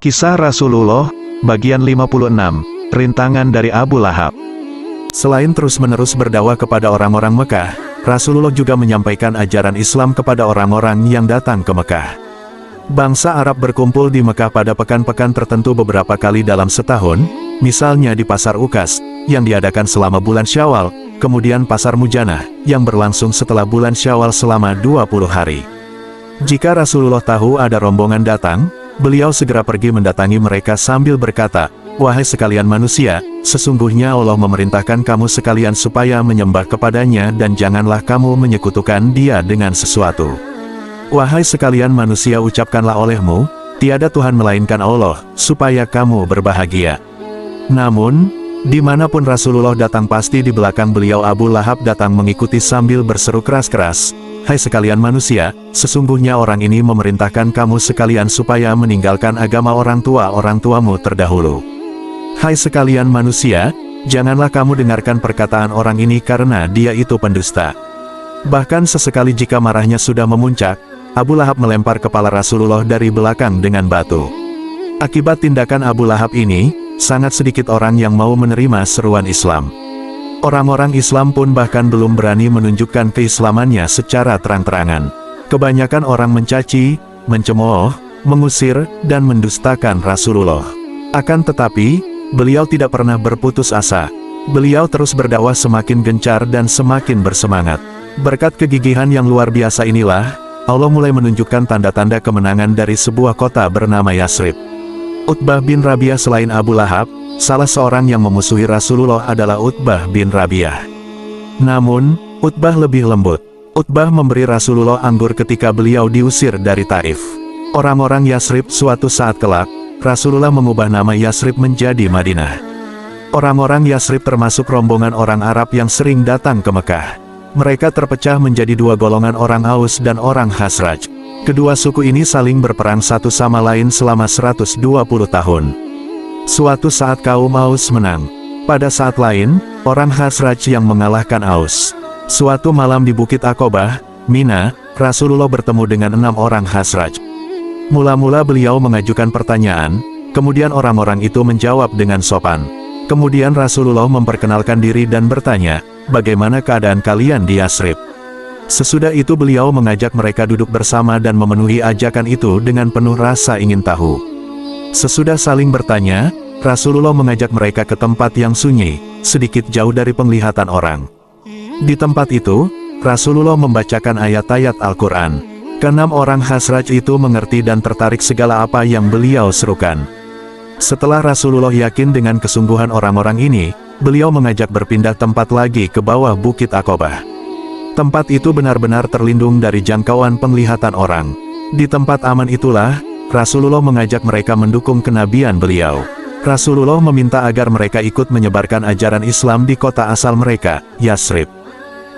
Kisah Rasulullah, bagian 56, rintangan dari Abu Lahab. Selain terus-menerus berdakwah kepada orang-orang Mekah, Rasulullah juga menyampaikan ajaran Islam kepada orang-orang yang datang ke Mekah. Bangsa Arab berkumpul di Mekah pada pekan-pekan tertentu beberapa kali dalam setahun, misalnya di Pasar Ukas, yang diadakan selama bulan Syawal, kemudian Pasar Mujanah, yang berlangsung setelah bulan Syawal selama 20 hari. Jika Rasulullah tahu ada rombongan datang, beliau segera pergi mendatangi mereka sambil berkata, "Wahai sekalian manusia, sesungguhnya Allah memerintahkan kamu sekalian supaya menyembah kepadanya dan janganlah kamu menyekutukan Dia dengan sesuatu. Wahai sekalian manusia, ucapkanlah olehmu, tiada Tuhan melainkan Allah, supaya kamu berbahagia." Namun, dimanapun Rasulullah datang pasti di belakang beliau Abu Lahab datang mengikuti sambil berseru keras-keras, "Hai sekalian manusia, sesungguhnya orang ini memerintahkan kamu sekalian supaya meninggalkan agama orang tuamu terdahulu. Hai sekalian manusia, janganlah kamu dengarkan perkataan orang ini karena dia itu pendusta." Bahkan sesekali jika marahnya sudah memuncak, Abu Lahab melempar kepala Rasulullah dari belakang dengan batu. Akibat tindakan Abu Lahab ini, sangat sedikit orang yang mau menerima seruan Islam. Orang-orang Islam pun bahkan belum berani menunjukkan keislamannya secara terang-terangan. Kebanyakan orang mencaci, mencemooh, mengusir, dan mendustakan Rasulullah. Akan tetapi, beliau tidak pernah berputus asa. Beliau terus berdakwah semakin gencar dan semakin bersemangat. Berkat kegigihan yang luar biasa inilah, Allah mulai menunjukkan tanda-tanda kemenangan dari sebuah kota bernama Yasrib. Utbah bin Rabi'ah selain Abu Lahab, salah seorang yang memusuhi Rasulullah adalah Utbah bin Rabi'ah. Namun, Utbah lebih lembut. Utbah memberi Rasulullah anggur ketika beliau diusir dari Taif. Orang-orang Yasrib suatu saat kelak, Rasulullah mengubah nama Yasrib menjadi Madinah. Orang-orang Yasrib termasuk rombongan orang Arab yang sering datang ke Mekah. Mereka terpecah menjadi dua golongan, orang Aus dan orang Khazraj. Kedua suku ini saling berperang satu sama lain selama 120 tahun. Suatu saat kaum Aus menang. Pada saat lain, orang Khazraj yang mengalahkan Aus. Suatu malam di Bukit Aqobah, Mina, Rasulullah bertemu dengan 6 orang Khazraj. Mula-mula beliau mengajukan pertanyaan, kemudian orang-orang itu menjawab dengan sopan. Kemudian Rasulullah memperkenalkan diri dan bertanya, "Bagaimana keadaan kalian di Yasrib?" Sesudah itu beliau mengajak mereka duduk bersama dan memenuhi ajakan itu dengan penuh rasa ingin tahu. Sesudah saling bertanya, Rasulullah mengajak mereka ke tempat yang sunyi, sedikit jauh dari penglihatan orang. Di tempat itu, Rasulullah membacakan ayat-ayat Al-Quran. Keenam orang Khazraj itu mengerti dan tertarik segala apa yang beliau serukan. Setelah Rasulullah yakin dengan kesungguhan orang-orang ini, beliau mengajak berpindah tempat lagi ke bawah Bukit Aqobah. Tempat itu benar-benar terlindung dari jangkauan penglihatan orang. Di tempat aman itulah, Rasulullah mengajak mereka mendukung kenabian beliau. Rasulullah meminta agar mereka ikut menyebarkan ajaran Islam di kota asal mereka, Yasrib.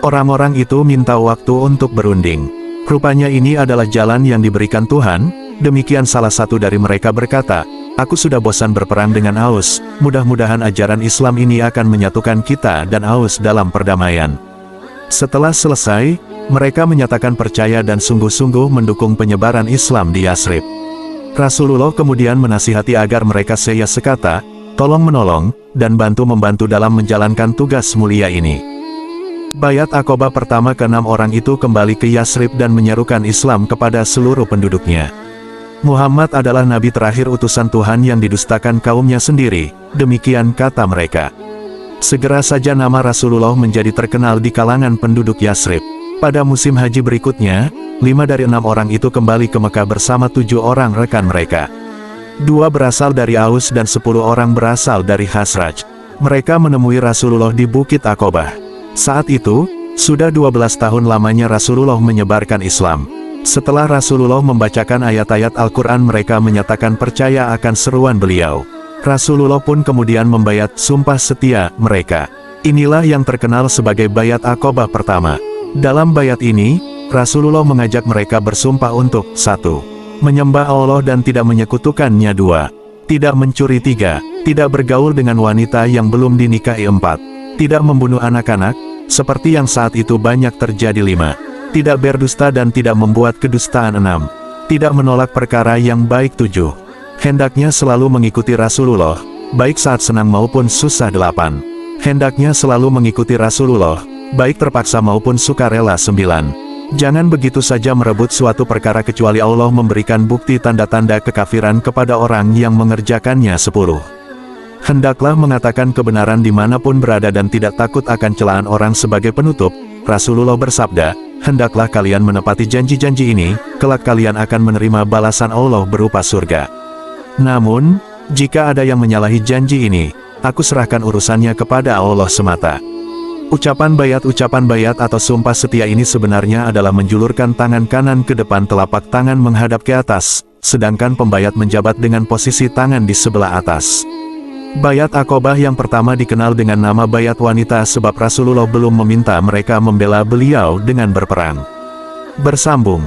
Orang-orang itu minta waktu untuk berunding. Rupanya ini adalah jalan yang diberikan Tuhan. Demikian salah satu dari mereka berkata, "Aku sudah bosan berperang dengan Aus, mudah-mudahan ajaran Islam ini akan menyatukan kita dan Aus dalam perdamaian." Setelah selesai, mereka menyatakan percaya dan sungguh-sungguh mendukung penyebaran Islam di Yasrib. Rasulullah kemudian menasihati agar mereka seya sekata, tolong-menolong, dan bantu-membantu dalam menjalankan tugas mulia ini. Bayat Aqobah pertama ke-6 orang itu kembali ke Yasrib dan menyerukan Islam kepada seluruh penduduknya. Muhammad adalah nabi terakhir utusan Tuhan yang didustakan kaumnya sendiri, demikian kata mereka. Segera saja nama Rasulullah menjadi terkenal di kalangan penduduk Yasrib. Pada musim haji berikutnya, 5 dari 6 orang itu kembali ke Mekah bersama 7 orang rekan mereka. 2 berasal dari Aus dan 10 orang berasal dari Khazraj. Mereka menemui Rasulullah di Bukit Aqobah. Saat itu, sudah 12 tahun lamanya Rasulullah menyebarkan Islam. Setelah Rasulullah membacakan ayat-ayat Al-Quran, mereka menyatakan percaya akan seruan beliau. Rasulullah pun kemudian membayat sumpah setia mereka. Inilah yang terkenal sebagai bayat Aqobah pertama. Dalam bayat ini, Rasulullah mengajak mereka bersumpah untuk 1. Menyembah Allah dan tidak menyekutukannya. 2. Tidak mencuri. 3. Tidak bergaul dengan wanita yang belum dinikahi. 4. Tidak membunuh anak-anak, seperti yang saat itu banyak terjadi. 5. Tidak berdusta dan tidak membuat kedustaan. 6. Tidak menolak perkara yang baik. 7. Hendaknya selalu mengikuti Rasulullah, baik saat senang maupun susah. 8. Hendaknya selalu mengikuti Rasulullah, baik terpaksa maupun sukarela. 9. Jangan begitu saja merebut suatu perkara kecuali Allah memberikan bukti tanda-tanda kekafiran kepada orang yang mengerjakannya. 10. Hendaklah mengatakan kebenaran dimanapun berada dan tidak takut akan celaan orang. Sebagai penutup, Rasulullah bersabda, hendaklah kalian menepati janji-janji ini, kelak kalian akan menerima balasan Allah berupa surga. Namun, jika ada yang menyalahi janji ini, aku serahkan urusannya kepada Allah semata. Ucapan bayat atau sumpah setia ini sebenarnya adalah menjulurkan tangan kanan ke depan, telapak tangan menghadap ke atas, sedangkan pembayat menjabat dengan posisi tangan di sebelah atas. Bayat Aqobah yang pertama dikenal dengan nama bayat wanita sebab Rasulullah belum meminta mereka membela beliau dengan berperang. Bersambung.